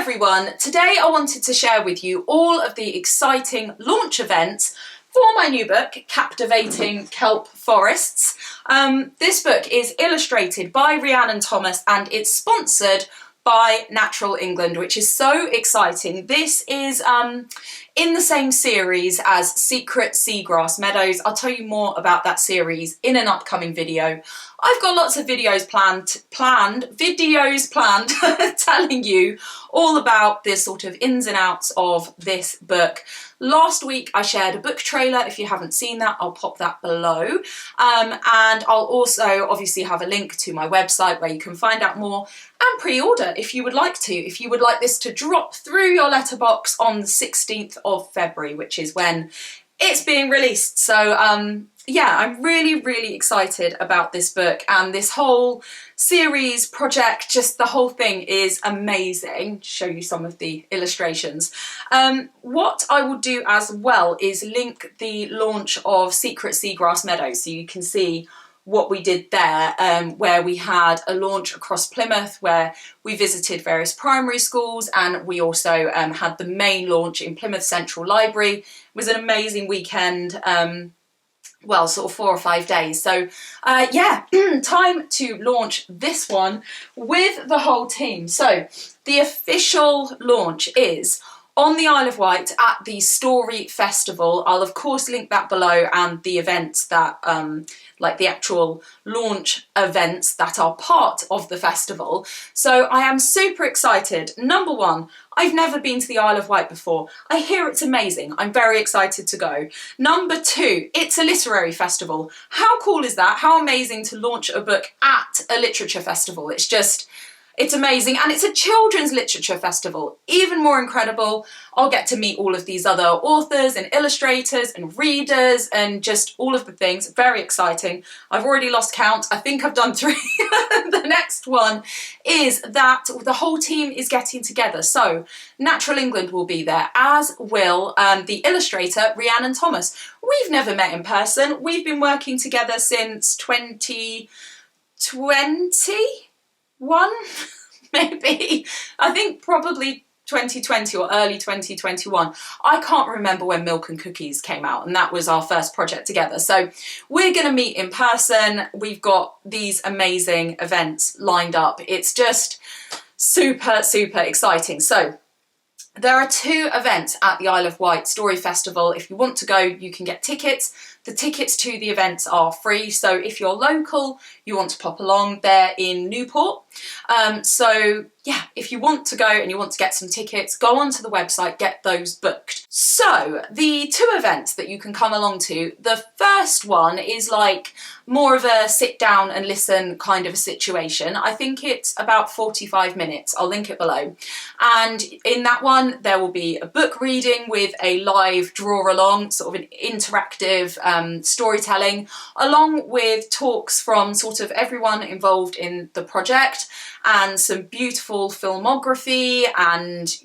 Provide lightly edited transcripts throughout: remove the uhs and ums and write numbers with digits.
everyone, today I wanted to share with you all of the exciting launch events for my new book, Captivating Kelp Forests. This book is illustrated by Rhiannon Thomas and it's sponsored by Natural England, which is so exciting. This is in the same series as Secret Seagrass Meadows. I'll tell you more about that series in an upcoming video. I've got lots of videos planned telling you all about the sort of ins and outs of this book. Last week I shared a book trailer. If you haven't seen that, I'll pop that below. And I'll also obviously have a link to my website where you can find out more and pre-order if you would like to. If you would like this to drop through your letterbox on the 16th of February, which is when it's being released. So yeah, I'm really excited about this book and this whole series project. Just the whole thing is amazing. Show you some of the illustrations. What I will do as well is link the launch of Secret Seagrass Meadows so you can see what we did there, where we had a launch across Plymouth where we visited various primary schools, and we also had the main launch in Plymouth Central Library. It was an amazing weekend. Well, sort of 4 or 5 days. So yeah, time to launch this one with the whole team. So the official launch is on the Isle of Wight at the Story Festival. I'll of course link that below, and the events that, like the actual launch events that are part of the festival. So I am super excited. Number one, I've never been to the Isle of Wight before. I hear it's amazing. I'm very excited to go. Number two, it's a literary festival. How cool is that? How amazing to launch a book at a literature festival. It's amazing, and it's a children's literature festival. Even more incredible, I'll get to meet all of these other authors and illustrators and readers and just all of the things. Very exciting. I've already lost count. I think I've done 3. The next one is that the whole team is getting together. So Natural England will be there, as will the illustrator Rhiannon Thomas. We've never met in person. We've been working together since 2021, maybe. I think probably 2020 or early 2021. I can't remember when Milk and Cookies came out, and that was our first project together. So we're going to meet in person. We've got these amazing events lined up. It's just super exciting. So there are 2 events at the Isle of Wight Story Festival. If you want to go, you can get tickets. The tickets to the events are free, so if you're local, you want to pop along, they're in Newport. So yeah, if you want to go and you want to get some tickets, go onto the website, get those booked. So the 2 events that you can come along to, the first one is like more of a sit down and listen kind of a situation. I think it's about 45 minutes. I'll link it below. And in that one, there will be a book reading with a live draw along, sort of an interactive storytelling, along with talks from sort of everyone involved in the project and some beautiful filmography and,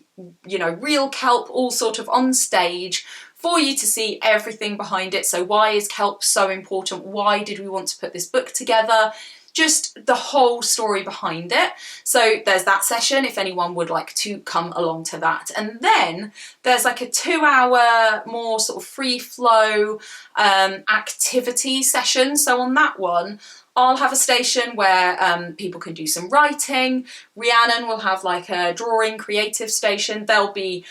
you know, real kelp all sort of on stage for you to see everything behind it. So why is kelp so important? Why did we want to put this book together? Just the whole story behind it. So there's that session if anyone would like to come along to that. And then there's like a 2-hour more sort of free flow activity session. So on that one, I'll have a station where people can do some writing. Rhiannon will have like a drawing creative station. There'll be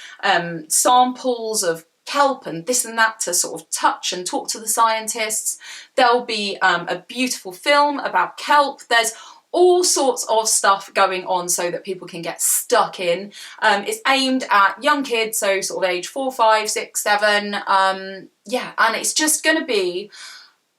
samples of kelp and this and that to sort of touch and talk to the scientists. There'll be a beautiful film about kelp. There's all sorts of stuff going on so that people can get stuck in. It's aimed at young kids, so sort of age 4, 5, 6, 7. Yeah, and it's just going to be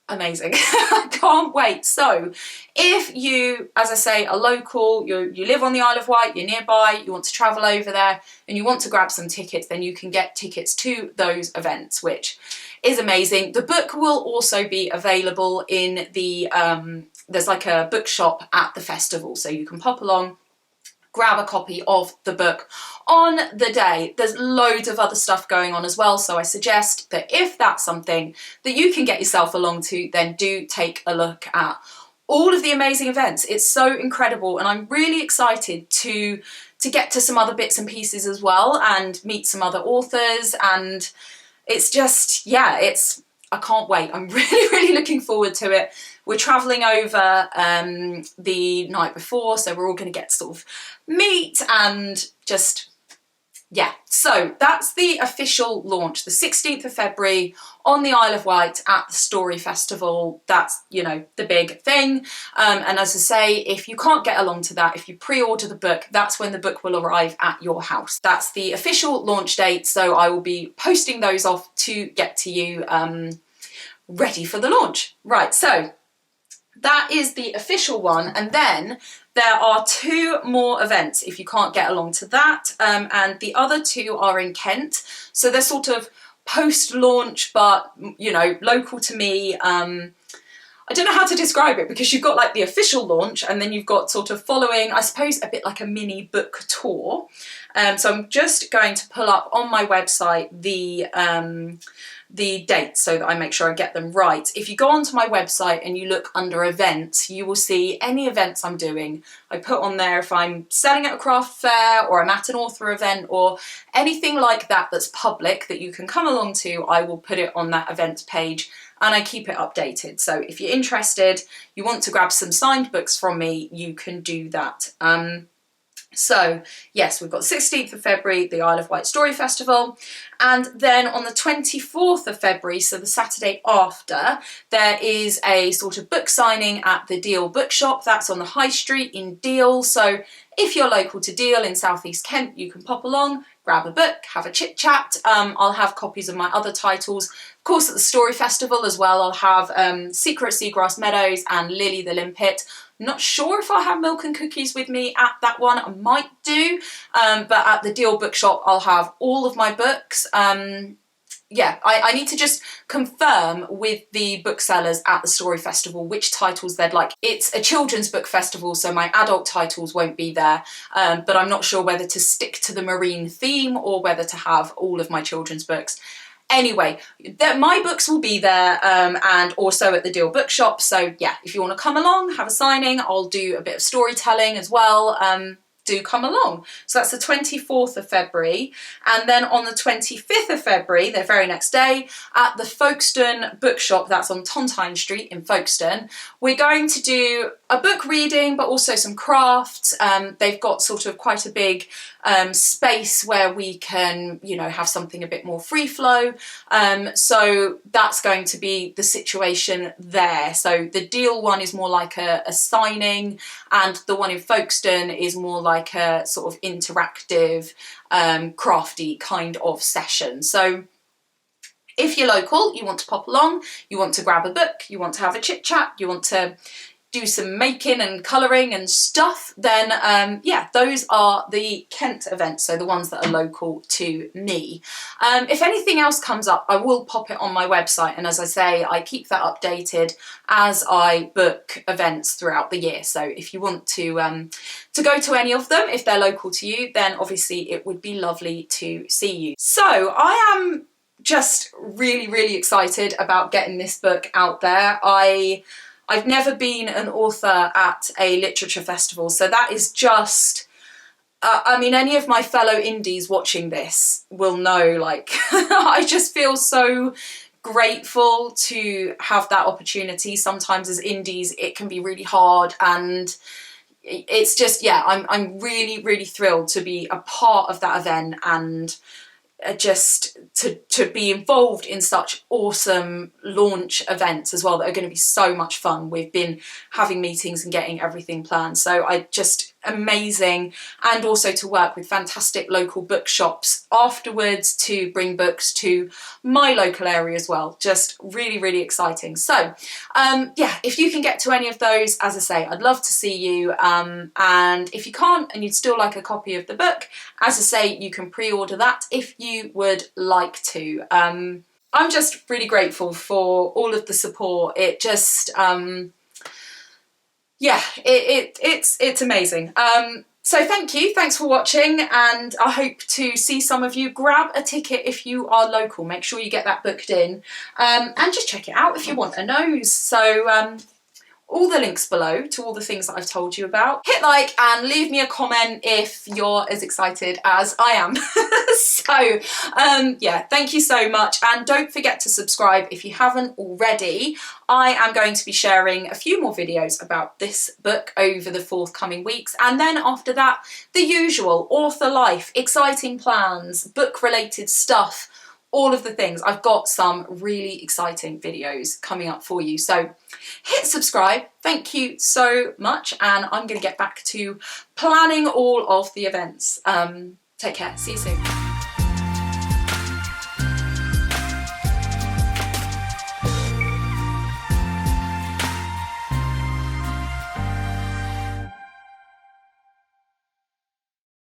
amazing. I can't wait. So if you, as I say, are local, you live on the Isle of Wight, you're nearby, you want to travel over there and you want to grab some tickets, then you can get tickets to those events, which is amazing. The book will also be available in the, there's like a bookshop at the festival, so you can pop along, grab a copy of the book on the day. There's loads of other stuff going on as well, so I suggest that if that's something that you can get yourself along to, then do take a look at all of the amazing events. It's so incredible, and I'm really excited to to get to some other bits and pieces as well and meet some other authors, and it's just, yeah, I can't wait. I'm really looking forward to it. We're travelling over the night before, so we're all going to get to sort of meet and just, yeah. So that's the official launch, the 16th of February on the Isle of Wight at the Story Festival. That's, you know, the big thing. And as I say, if you can't get along to that, if you pre-order the book, that's when the book will arrive at your house. That's the official launch date, so I will be posting those off to get to you ready for the launch. Right, so that is the official one, and then there are 2 more events if you can't get along to that, and the other 2 are in Kent, so they're sort of post-launch but, you know, local to me. I don't know how to describe it, because you've got like the official launch and then you've got sort of following, I suppose, a bit like a mini book tour. So I'm just going to pull up on my website the dates so that I make sure I get them right. If you go onto my website and you look under events, you will see any events I'm doing. I put on there if I'm selling at a craft fair or I'm at an author event or anything like that that's public that you can come along to, I will put it on that events page, and I keep it updated. So if you're interested, you want to grab some signed books from me, you can do that. So yes, we've got 16th of February, the Isle of Wight Story Festival, and then on the 24th of February, so the Saturday after, there is a sort of book signing at the Deal Bookshop. That's on the High Street in Deal. So if you're local to Deal in South East Kent, you can pop along, grab a book, have a chit chat. I'll have copies of my other titles. Of course, at the Story Festival as well, I'll have Secret Seagrass, Meadows and Lily the Limpet. I'm not sure if I'll have milk and cookies with me at that one. I might do, but at the Deal Bookshop, I'll have all of my books. Yeah, I need to just confirm with the booksellers at the Story Festival which titles they'd like. It's a children's book festival, so my adult titles won't be there, but I'm not sure whether to stick to the marine theme or whether to have all of my children's books. Anyway, my books will be there, and also at the Deal Bookshop, so yeah, if you want to come along, have a signing, I'll do a bit of storytelling as well. Do come along. So that's the 24th of February, and then on the 25th of February, the very next day, at the Folkestone Bookshop, that's on Tontine Street in Folkestone, we're going to do a book reading but also some crafts. They've got sort of quite a big space where we can, you know, have something a bit more free flow, so that's going to be the situation there. So the Deal one is more like a signing, and the one in Folkestone is more like a sort of interactive, crafty kind of session. So if you're local, you want to pop along, you want to grab a book, you want to have a chit chat, you want to do some making and colouring and stuff, then yeah, those are the Kent events, so the ones that are local to me. If anything else comes up, I will pop it on my website, and as I say, I keep that updated as I book events throughout the year. So if you want to go to any of them, if they're local to you, then obviously it would be lovely to see you. So I am just really excited about getting this book out there. I've never been an author at a literature festival, so that is just, I mean, any of my fellow indies watching this will know, like, I just feel so grateful to have that opportunity. Sometimes as indies, it can be really hard, and it's just, yeah, I'm really thrilled to be a part of that event, and just to be involved in such awesome launch events as well that are going to be so much fun. We've been having meetings and getting everything planned, so I just amazing, and also to work with fantastic local bookshops afterwards to bring books to my local area as well. Just really exciting. So yeah, if you can get to any of those, as I say, I'd love to see you, and if you can't and you'd still like a copy of the book, as I say, you can pre-order that if you would like to. I'm just really grateful for all of the support. It just yeah, it's amazing. So thank you, thanks for watching, and I hope to see some of you. Grab a ticket if you are local, make sure you get that booked in, and just check it out if you want a nose. So all the links below to all the things that I've told you about. Hit like and leave me a comment if you're as excited as I am. So yeah, thank you so much, and don't forget to subscribe if you haven't already. I am going to be sharing a few more videos about this book over the forthcoming weeks, and then after that, the usual author life, exciting plans, book related stuff, all of the things. I've got some really exciting videos coming up for you. So hit subscribe. Thank you so much. And I'm going to get back to planning all of the events. Take care. See you soon.